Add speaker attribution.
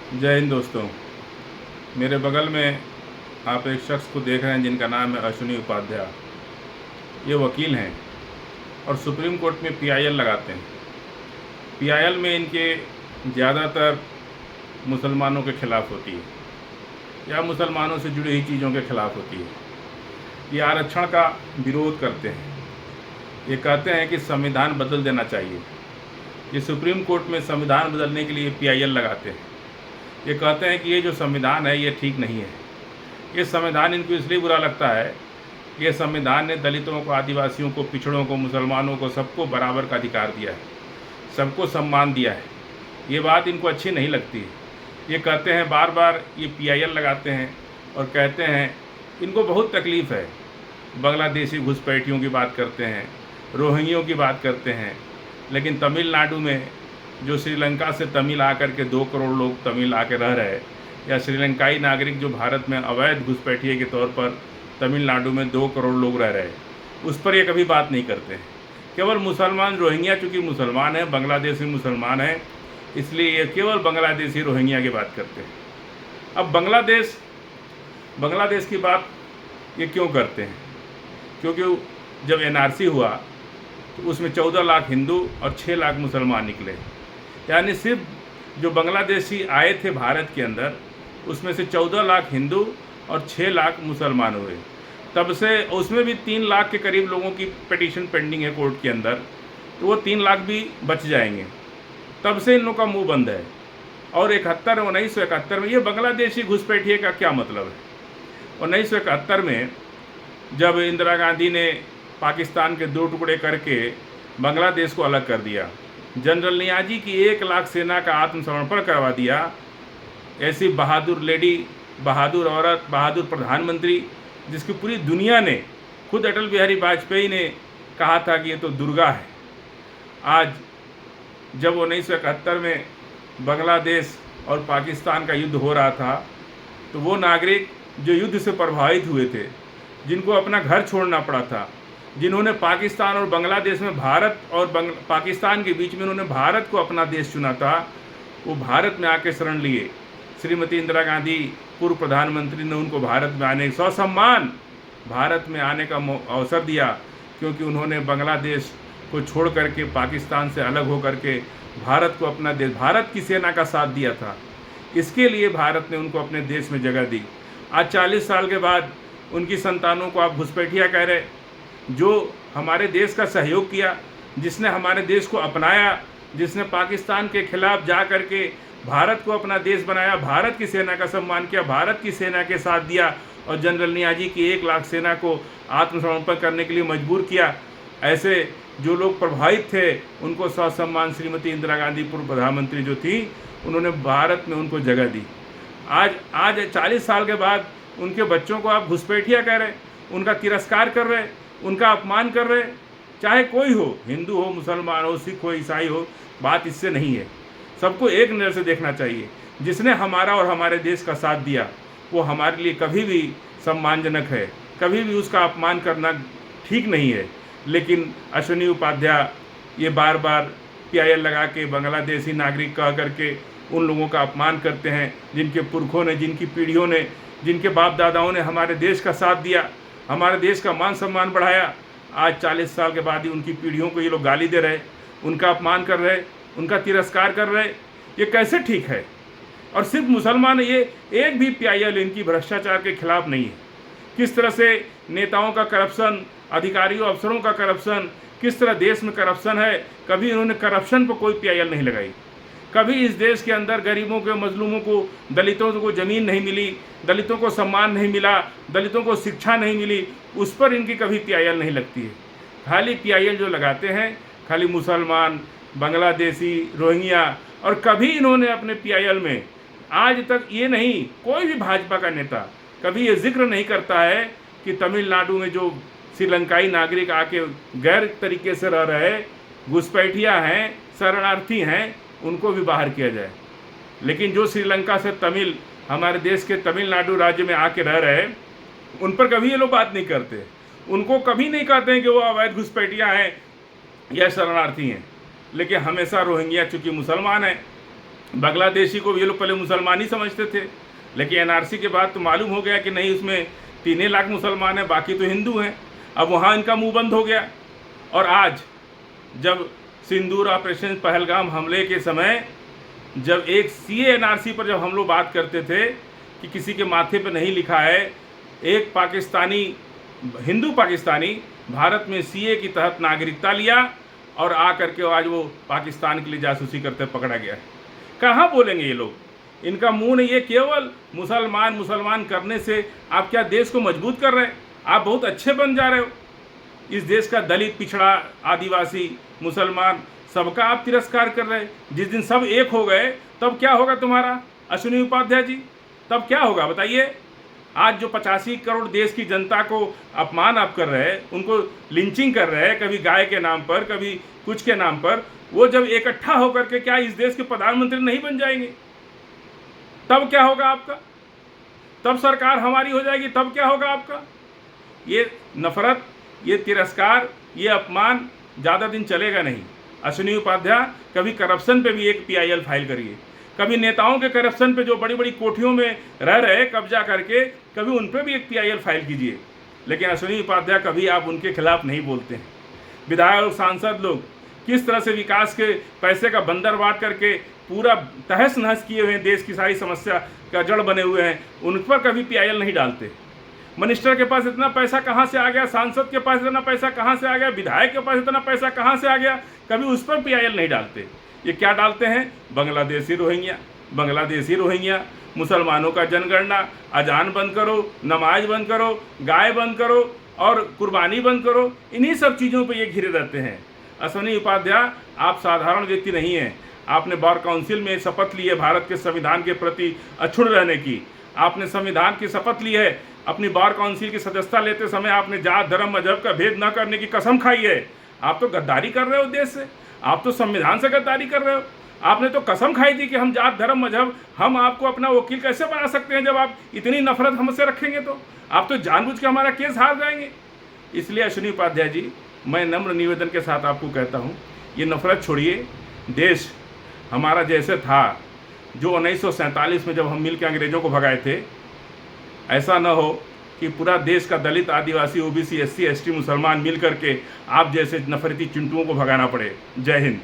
Speaker 1: जय हिंद दोस्तों। मेरे बगल में आप एक शख्स को देख रहे हैं जिनका नाम है अश्विनी उपाध्याय। ये वकील हैं और सुप्रीम कोर्ट में पीआईएल लगाते हैं। पीआईएल में इनके ज़्यादातर मुसलमानों के ख़िलाफ़ होती है या मुसलमानों से जुड़ी हुई चीज़ों के ख़िलाफ़ होती है। ये आरक्षण का विरोध करते हैं। ये कहते हैं कि संविधान बदल देना चाहिए। ये सुप्रीम कोर्ट में संविधान बदलने के लिए पीआईएल लगाते हैं। ये कहते हैं कि ये जो संविधान है ये ठीक नहीं है। ये संविधान इनको इसलिए बुरा लगता है कि ये संविधान ने दलितों को, आदिवासियों को, पिछड़ों को, मुसलमानों को, सबको बराबर का अधिकार दिया है, सबको सम्मान दिया है। ये बात इनको अच्छी नहीं लगती है। ये कहते हैं, बार बार ये पीआईएल लगाते हैं और कहते हैं इनको बहुत तकलीफ़ है। बांग्लादेशी घुसपैठियों की बात करते हैं, रोहिंग्यों की बात करते हैं, लेकिन तमिलनाडु में जो श्रीलंका से तमिल आकर के 2 करोड़ लोग तमिल आके रह रहे हैं, या श्रीलंकाई नागरिक जो भारत में अवैध घुसपैठिए के तौर पर तमिलनाडु में 2 करोड़ लोग रह रहे हैं, उस पर ये कभी बात नहीं करते हैं। केवल मुसलमान रोहिंग्या चूँकि मुसलमान हैं, बांग्लादेशी मुसलमान हैं, इसलिए ये केवल बांग्लादेशी रोहिंग्या की बात करते हैं। अब बांग्लादेश की बात ये क्यों करते हैं? क्योंकि जब एनआरसी हुआ तो उसमें 14 लाख हिंदू और 6 लाख मुसलमान निकले। यानी सिर्फ जो बांग्लादेशी आए थे भारत के अंदर, उसमें से 14 लाख हिंदू और 6 लाख मुसलमान हुए। तब से उसमें भी 3 लाख के करीब लोगों की पिटीशन पेंडिंग है कोर्ट के अंदर, तो वो 3 लाख भी बच जाएंगे। तब से इन लोगों का मुंह बंद है। और 1971 में ये बांग्लादेशी घुसपैठिए का क्या मतलब है? 1971 में जब इंदिरा गांधी ने पाकिस्तान के 2 टुकड़े करके बांग्लादेश को अलग कर दिया, जनरल नियाजी की 1 लाख सेना का आत्मसमर्पण करवा दिया। ऐसी बहादुर लेडी, बहादुर औरत, बहादुर प्रधानमंत्री, जिसकी पूरी दुनिया ने, खुद अटल बिहारी वाजपेयी ने कहा था कि ये तो दुर्गा है। आज जब 1971 में बांग्लादेश और पाकिस्तान का युद्ध हो रहा था, तो वो नागरिक जो युद्ध से प्रभावित हुए थे, जिनको अपना घर छोड़ना पड़ा था, जिन्होंने पाकिस्तान और बांग्लादेश में, भारत और पाकिस्तान के बीच में उन्होंने भारत को अपना देश चुना था, वो भारत में आके शरण लिए। श्रीमती इंदिरा गांधी पूर्व प्रधानमंत्री ने उनको भारत में आने, ससम्मान भारत में आने का अवसर दिया, क्योंकि उन्होंने बांग्लादेश को छोड़ करके, पाकिस्तान से अलग होकर के भारत को अपना देश, भारत की सेना का साथ दिया था। इसके लिए भारत ने उनको अपने देश में जगह दी। आज 40 साल के बाद उनकी संतानों को आप घुसपैठिया कह रहे। जो हमारे देश का सहयोग किया, जिसने हमारे देश को अपनाया, जिसने पाकिस्तान के खिलाफ जा कर के भारत को अपना देश बनाया, भारत की सेना का सम्मान किया, भारत की सेना के साथ दिया और जनरल नियाजी की 1 लाख सेना को आत्मसमर्पण करने के लिए मजबूर किया, ऐसे जो लोग प्रभावित थे उनको ससम्मान श्रीमती इंदिरा गांधी पूर्व प्रधानमंत्री जो थी, उन्होंने भारत में उनको जगह दी। आज 40 साल के बाद उनके बच्चों को आप घुसपैठिया कह रहे, उनका तिरस्कार कर रहे, उनका अपमान कर रहे। चाहे कोई हो, हिंदू हो, मुसलमान हो, सिख हो, ईसाई हो, बात इससे नहीं है। सबको एक नज़र से देखना चाहिए। जिसने हमारा और हमारे देश का साथ दिया, वो हमारे लिए कभी भी सम्मानजनक है, कभी भी उसका अपमान करना ठीक नहीं है। लेकिन अश्विनी उपाध्याय ये बार बार पीआईएल लगा के बांग्लादेशी नागरिक कह करके उन लोगों का अपमान करते हैं, जिनके पुरखों ने, जिनकी पीढ़ियों ने, जिनके बाप दादाओं ने हमारे देश का साथ दिया, हमारे देश का मान सम्मान बढ़ाया। आज 40 साल के बाद ही उनकी पीढ़ियों को ये लोग गाली दे रहे, उनका अपमान कर रहे, उनका तिरस्कार कर रहे। ये कैसे ठीक है? और सिर्फ मुसलमान, ये एक भी पीआईएल इनकी भ्रष्टाचार के खिलाफ नहीं है। किस तरह से नेताओं का करप्शन, अधिकारियों अफसरों का करप्शन, किस तरह देश में करप्शन है, कभी इन्होंने करप्शन पर कोई पीआईएल नहीं लगाई। कभी इस देश के अंदर गरीबों को, मजलूमों को, दलितों को ज़मीन नहीं मिली, दलितों को सम्मान नहीं मिला, दलितों को शिक्षा नहीं मिली, उस पर इनकी कभी पीआईएल नहीं लगती है। खाली पीआईएल जो लगाते हैं, खाली मुसलमान, बांग्लादेशी, रोहिंग्या। और कभी इन्होंने अपने पीआईएल में आज तक ये नहीं, कोई भी भाजपा का नेता कभी ये जिक्र नहीं करता है कि तमिलनाडु में जो श्रीलंकाई नागरिक आके गैर तरीके से रह रहे, घुसपैठिया हैं, शरणार्थी हैं, उनको भी बाहर किया जाए। लेकिन जो श्रीलंका से तमिल हमारे देश के तमिलनाडु राज्य में आके रह रहे, उन पर कभी ये लोग बात नहीं करते। उनको कभी नहीं कहते हैं कि वो अवैध घुसपैठिया हैं या शरणार्थी हैं। लेकिन हमेशा रोहिंग्या चूँकि मुसलमान हैं, बांग्लादेशी को ये लोग पहले मुसलमान ही समझते थे, लेकिन एनआरसी के बाद तो मालूम हो गया कि नहीं, उसमें 3 लाख मुसलमान हैं, बाकी तो हिंदू हैं। अब वहाँ इनका मुंह बंद हो गया। और आज जब सिंदूर ऑपरेशन पहलगाम हमले के समय जब एक सीए एनआरसी पर जब हम लोग बात करते थे कि किसी के माथे पर नहीं लिखा है, एक पाकिस्तानी, हिंदू पाकिस्तानी भारत में सीए के तहत नागरिकता लिया और आ करके आज वो पाकिस्तान के लिए जासूसी करते पकड़ा गया है। कहाँ बोलेंगे ये लोग? इनका मुंह नहीं। ये केवल मुसलमान मुसलमान करने से आप क्या देश को मजबूत कर रहे हैं? आप बहुत अच्छे बन जा रहे हो। इस देश का दलित, पिछड़ा, आदिवासी, मुसलमान, सबका आप तिरस्कार कर रहे हैं। जिस दिन सब एक हो गए तब क्या होगा तुम्हारा, अश्विनी उपाध्याय जी? तब क्या होगा बताइए? आज जो 85 करोड़ देश की जनता को अपमान आप कर रहे हैं, उनको लिंचिंग कर रहे हैं, कभी गाय के नाम पर, कभी कुछ के नाम पर, वो जब इकट्ठा होकर के क्या इस देश के प्रधानमंत्री नहीं बन जाएंगे? तब क्या होगा आपका? तब सरकार हमारी हो जाएगी, तब क्या होगा आपका? ये नफरत, ये तिरस्कार, ये अपमान ज़्यादा दिन चलेगा नहीं। अश्विनी उपाध्याय, कभी करप्शन पे भी एक PIL फाइल करिए, कभी नेताओं के करप्शन पे जो बड़ी बड़ी कोठियों में रह रहे कब्जा करके, कभी उन पर भी एक PIL फाइल कीजिए। लेकिन अश्विनी उपाध्याय, कभी आप उनके खिलाफ नहीं बोलते हैं। विधायक और सांसद लोग किस तरह से विकास के पैसे का बंदर बांट करके पूरा तहस नहस किए हुए हैं, देश की सारी समस्या का जड़ बने हुए हैं, उन पर कभी PIL नहीं डालते। मिनिस्टर के पास इतना पैसा कहाँ से आ गया, सांसद के पास इतना पैसा कहाँ से आ गया, विधायक के पास इतना पैसा कहाँ से आ गया, कभी उस पर PIL नहीं डालते। ये क्या डालते हैं? बांग्लादेशी रोहिंग्या, मुसलमानों का जनगणना, अजान बंद करो, नमाज बंद करो, गाय बंद करो और कुर्बानी बंद करो, इन्हीं सब चीज़ों पे ये घिरे रहते हैं। अश्विनी उपाध्याय, आप साधारण व्यक्ति नहीं हैं। आपने बार काउंसिल में शपथ ली है भारत के संविधान के प्रति अक्षुण्ण रहने की। आपने संविधान की शपथ ली है। अपनी बार काउंसिल की सदस्यता लेते समय आपने जात, धर्म, मजहब का भेद न करने की कसम खाई है। आप तो गद्दारी कर रहे हो देश से, आप तो संविधान से गद्दारी कर रहे हो। आपने तो कसम खाई थी कि हम जात, धर्म, मजहब, हम आपको अपना वकील कैसे बना सकते हैं। जब आप इतनी नफरत हमसे रखेंगे तो आप तो जानबूझ के हमारा केस हार जाएंगे। इसलिए अश्विनी उपाध्याय जी, मैं नम्र निवेदन के साथ आपको कहता हूँ, ये नफरत छोड़िए। देश हमारा जैसे था, जो 1947 में जब हम मिल के अंग्रेज़ों को भगाए थे, ऐसा न हो कि पूरा देश का दलित, आदिवासी, OBC, SC, ST, मुसलमान मिल करके आप जैसे नफरती चिंटुओं को भगाना पड़े। जय हिंद।